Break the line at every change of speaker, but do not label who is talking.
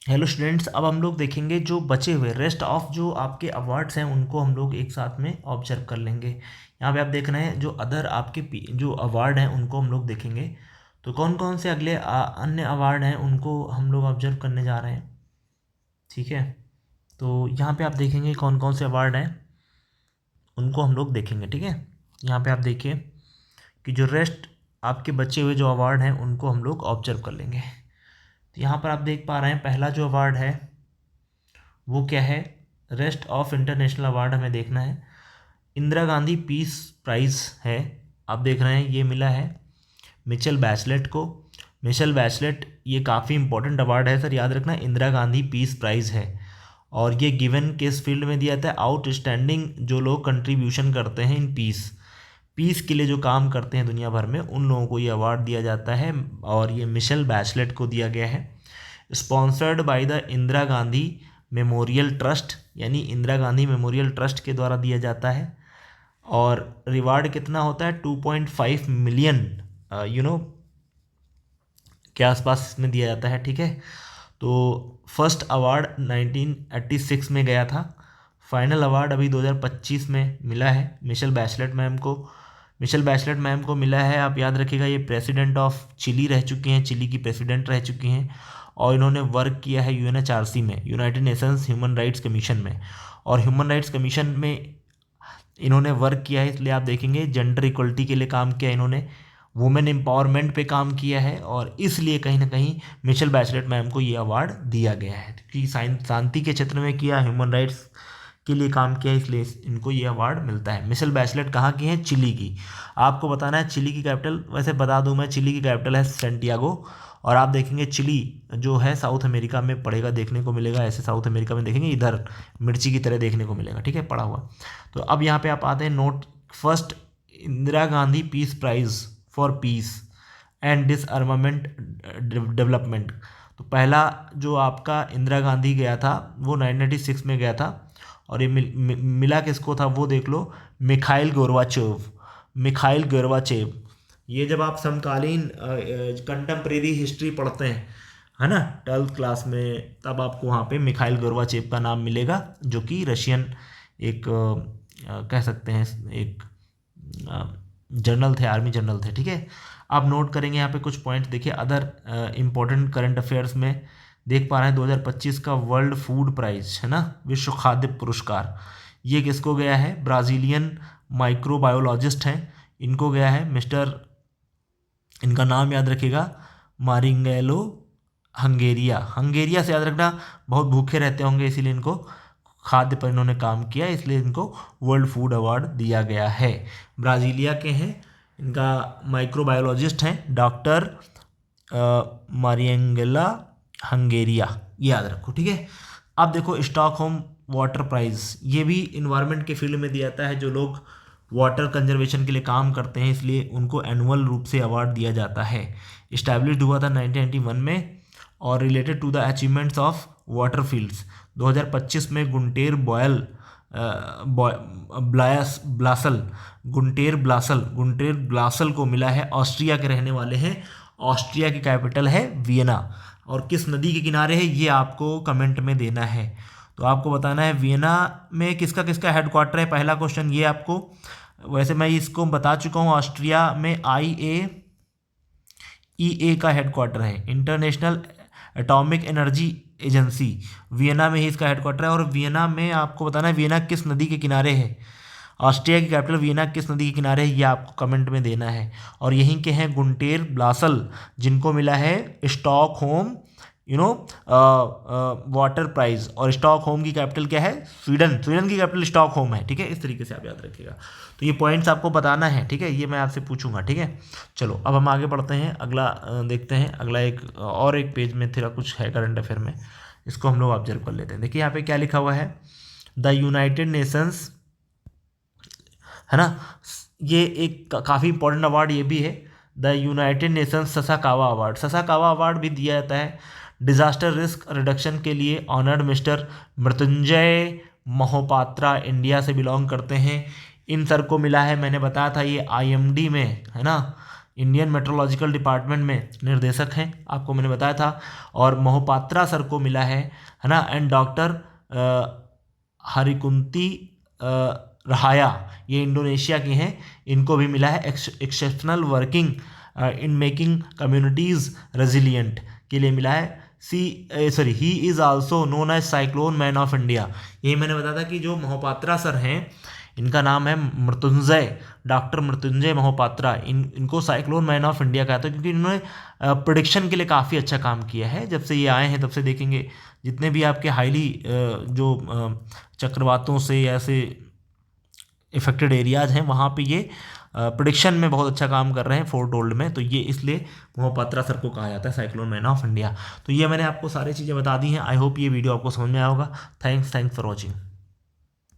Hello students, अब हम लोग देखेंगे जो बचे हुए रेस्ट ऑफ जो आपके अवार्ड्स हैं उनको हम लोग एक साथ में ऑब्जर्व कर लेंगे। यहाँ पे आप देख रहे हैं जो अदर आपके जो अवार्ड हैं उनको हम लोग देखेंगे। तो कौन कौन से अगले अन्य अवार्ड हैं उनको हम लोग ऑब्जर्व करने जा रहे हैं। ठीक है, तो यहाँ पे आप देखेंगे कौन कौन से अवार्ड हैं उनको हम लोग देखेंगे। ठीक है, यहाँ पे आप देखिए कि जो रेस्ट आपके बचे हुए जो अवार्ड हैं उनको हम लोग ऑब्जर्व कर लेंगे। तो यहाँ पर आप देख पा रहे हैं पहला जो अवार्ड है वो क्या है, रेस्ट ऑफ इंटरनेशनल अवार्ड हमें देखना है। इंदिरा गांधी पीस प्राइज़ है, आप देख रहे हैं ये मिला है मिचेल बैचलेट को। मिचेल बैचलेट ये काफ़ी इंपॉर्टेंट अवार्ड है सर, याद रखना, इंदिरा गांधी पीस प्राइज़ है। और ये गिवन किस फील्ड में दिया जाता है, आउटस्टैंडिंग जो लोग कंट्रीब्यूशन करते हैं इन पीस, पीस के लिए जो काम करते हैं दुनिया भर में, उन लोगों को ये अवार्ड दिया जाता है। और ये मिशेल बैचलेट को दिया गया है। Sponsored by the Indira Gandhi memorial trust, यानी इंदिरा गांधी मेमोरियल ट्रस्ट के द्वारा दिया जाता है। और रिवार्ड कितना होता है, 2.5 मिलियन के आसपास इसमें दिया जाता है। ठीक है, तो फर्स्ट अवार्ड 1986 में गया था, फाइनल अवार्ड अभी 2025 में मिला है मिशेल बैचलेट मैम को। मिशेल बैचलेट मैम को मिला है, आप याद रखिएगा, ये प्रेसिडेंट ऑफ चिली रह चुकी हैं, चिली की प्रेसिडेंट रह चुकी हैं। और इन्होंने वर्क किया है यूएनएचआरसी में, United Nations human rights commission में। और ह्यूमन राइट्स कमीशन में इन्होंने वर्क किया है, इसलिए आप देखेंगे जेंडर इक्वलिटी के लिए काम किया इन्होंने, वुमेन एम्पावरमेंट पे काम किया है। और इसलिए कहीं ना कहीं मिशेल बैचलेट मैम को ये अवार्ड दिया गया है, क्योंकि शांति के क्षेत्र में किया, ह्यूमन राइट्स के लिए काम किया, इसलिए इनको ये अवार्ड मिलता है। मिशेल बैचलेट कहाँ की हैं, चिली की। आपको बताना है चिली की कैपिटल, वैसे बता दूं मैं, चिली की कैपिटल है सेंटियागो। और आप देखेंगे चिली जो है साउथ अमेरिका में पड़ेगा, देखने को मिलेगा, ऐसे साउथ अमेरिका में देखेंगे इधर मिर्ची की तरह देखने को मिलेगा। ठीक है, पड़ा हुआ। तो अब यहाँ पे आप आते हैं note first, Indira Gandhi peace prize for peace and disarmament development. तो पहला जो आपका इंदिरा गांधी गया था वो 1996 में गया था। और ये मिला किसको था वो देख लो, मिखाइल गोरबाचेव। मिखाइल गोरबाचेव, ये जब आप समकालीन कंटेम्प्रेरी हिस्ट्री पढ़ते हैं, है ना, 12th क्लास में, तब आपको वहाँ पे मिखाइल गोरबाचेव का नाम मिलेगा, जो कि रशियन एक कह सकते हैं एक जनरल थे, आर्मी जनरल थे। ठीक है, आप नोट करेंगे यहाँ पे कुछ पॉइंट देखिए। अदर इम्पोर्टेंट करंट अफेयर्स में देख पा रहे हैं 2025 का वर्ल्ड फूड प्राइज है ना, विश्व खाद्य पुरस्कार, ये किसको गया है, ब्राज़ीलियन माइक्रोबायोलॉजिस्ट हैं, इनको गया है मिस्टर, इनका नाम याद रखिएगा, मारिंगेलो हंगेरिया। हंगेरिया से याद रखना, बहुत भूखे रहते होंगे इसीलिए इनको खाद्य पर इन्होंने काम किया, इसलिए इनको वर्ल्ड फूड अवार्ड दिया गया है। ब्राज़ीलिया के हैं, इनका माइक्रोबायोलॉजिस्ट हैं डॉक्टर मारिएंगेला हंगेरिया, ये याद रखो। ठीक है, अब देखो स्टॉकहोम वाटर प्राइज़, ये भी इन्वायरमेंट के फील्ड में दिया जाता है, जो लोग वाटर कंजर्वेशन के लिए काम करते हैं, इसलिए उनको एनुअल रूप से अवार्ड दिया जाता है। इस्टेब्लिश्ड हुआ था 1991 में, और related to the achievements of water fields. 2025 में गुंटेर बॉयल ब्लायस ब्लासल गुंटेर ब्लासल को मिला है, ऑस्ट्रिया के रहने वाले हैं, ऑस्ट्रिया की कैपिटल है वियना। और किस नदी के किनारे है ये आपको कमेंट में देना है। तो आपको बताना है वियना में किसका किसका हेडक्वार्टर है, पहला क्वेश्चन ये आपको। वैसे मैं इसको बता चुका हूँ, ऑस्ट्रिया में IAEA का हेडक्वार्टर है, international atomic energy agency, Vienna में ही इसका हेडक्वार्टर है। और वियना में आपको बताना है वियना किस नदी के किनारे है, ऑस्ट्रिया की कैपिटल वियना किस नदी के किनारे है, ये आपको कमेंट में देना है। और यहीं के हैं गुंटेर ब्लासल, जिनको मिला है स्टॉकहोम वाटर प्राइज। और स्टॉकहोम की कैपिटल क्या है, स्वीडन की कैपिटल स्टॉकहोम है। ठीक है, इस तरीके से आप याद रखिएगा। तो ये पॉइंट्स आपको बताना है, ठीक है, ये मैं आपसे पूछूंगा। ठीक है, चलो अब हम आगे बढ़ते हैं, अगला देखते हैं। अगला एक पेज में तेरा कुछ है करंट अफेयर में, इसको हम लोग ऑब्जर्व कर लेते हैं। देखिए यहाँ पे क्या लिखा हुआ है, द यूनाइटेड नेशंस, है ना, ये एक काफ़ी इंपॉर्टेंट अवार्ड ये भी है, the United Nations Sasakawa award. Sasakawa award भी दिया जाता है डिज़ास्टर रिस्क रिडक्शन के लिए। Honoured mister Mrityunjay Mohapatra India से बिलोंग करते हैं। इन सर को मिला है, मैंने बताया था ये IMD में, है ना, इंडियन मेट्रोलॉजिकल डिपार्टमेंट में निर्देशक हैं, आपको मैंने बताया था। और मोहपात्रा सर को मिला है ना। एंड डॉक्टर हरिकुंती रहाया, ये इंडोनेशिया की हैं, इनको भी मिला है exceptional working in making communities resilient के लिए मिला है। He is also known as cyclone man of India. यही मैंने बताया था कि जो मोहपात्रा सर हैं, इनका नाम है मृत्युंजय, डॉक्टर मृत्युंजय मोहपात्रा। इनको साइक्लोन मैन ऑफ इंडिया कहा था, क्योंकि इन्होंने प्रोडिक्शन के लिए काफ़ी अच्छा काम किया है। जब से ये आए हैं तब से देखेंगे जितने भी आपके हाईली जो चक्रवातों से या ऐसे इफेक्टेड एरियाज हैं, वहाँ पे ये प्रोडिक्शन में बहुत अच्छा काम कर रहे हैं फोर्ट ओल्ड में। तो ये इसलिए मोहपात्रा सर को कहा जाता है साइक्लोन मैन ऑफ इंडिया। तो ये मैंने आपको सारी चीज़ें बता दी हैं। आई होप ये वीडियो आपको समझ में आया होगा। Thanks for watching.